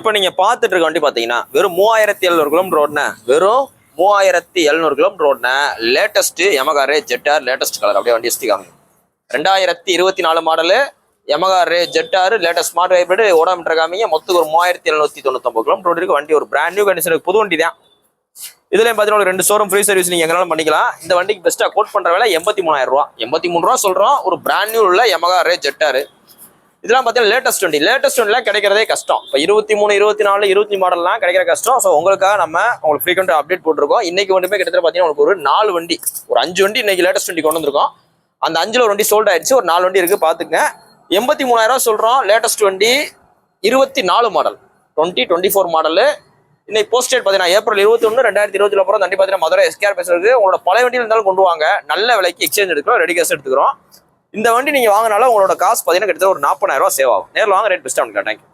இப்போ நீங்க பார்த்துட்டு இருக்க வண்டி பாத்தீங்கன்னா வெறும் 3700 கிலோமீட்டர் ரோட்னே, வெறும் 3700 கிலோமீட்டர் ரோட்னே லேட்டஸ்ட் யமகா ரே ZR லேட்டஸ்ட் கலர். அப்படியே வண்டி சுத்திக்காங்க. 2024 மாடலு யமகா ரே ZR லேட்டஸ்ட் ஸ்மார்ட் ஹைபிரிட் ஓடாமீட்டர் காமிங்க. மொத்தம் ஒரு 3799 கிலோமீட்டர் இருக்கு. வண்டி ஒரு பிராண்ட் நியூ கண்டிஷனுக்கு புது வண்டி தான். இதுலயும் பாத்தீங்கன்னா 2 ஷோரூம் ஃப்ரீ சர்வீஸ் நீங்க எங்கனாலும் பண்ணிக்கலாம். இந்த வண்டிக்கு பெஸ்ட்டா கோட் பண்ற விலை 83,000 ரூபா. 83 ரூபா சொல்றோம். ஒரு பிராண்ட் நியூ உள்ள யமகா ரே ZR. இதெல்லாம் பார்த்தீங்கன்னா லேட்டஸ்ட் வண்டிலாம் கிடைக்கிறதே கஷ்டம். இப்போ 23, 24, 25 மாடல்லாம் கிடைக்கிற கஷ்டம். ஸோ உங்களுக்காக நம்ம உங்களுக்கு ஃப்ரீக்வெண்ட்டாக அப்டேட் போட்டிருக்கோம். இன்னைக்கு வண்டியுமே கிட்டத்தட்ட பார்த்தீங்கன்னா உங்களுக்கு ஒரு 4 வண்டி, ஒரு 5 வண்டி இன்னைக்கு லேட்டஸ்ட் வண்டி கொண்டு வந்திருக்கோம். அந்த 5ல் ஒரு வண்டி சோல்ட் ஆயிடுச்சு, ஒரு 4 வண்டி இருக்கு பார்த்துங்க. 83,000 ரூபா சொல்றோம். லேட்டஸ்ட் வண்டி 24 மாடல், 2024 மாடலு. இன்னைக்கு போஸ்ட் டேட் பார்த்தீங்கன்னா ஏப்ரல் 21, 2020 அப்புறம் வண்டி பார்த்தீங்கன்னா மதுரை SKR பேசுறது. உங்களோட பழைய வண்டியில் இருந்தாலும் கொண்டு வாங்க, நல்ல விலைக்கு எக்ஸ்சேஞ்ச் எடுக்கிறோம், ரெடி கேஸ் எடுத்துக்கிறோம். இந்த வண்டி நீங்க வாங்கினாலும் உங்களோட காசு பார்த்தீங்கன்னா கிட்டத்தட்ட ஒரு 40,000 ரூபா சேவ் ஆகும். நேரில் வாங்க, ரேட் பெஸ்ட்டாக. தேங்க்யூ.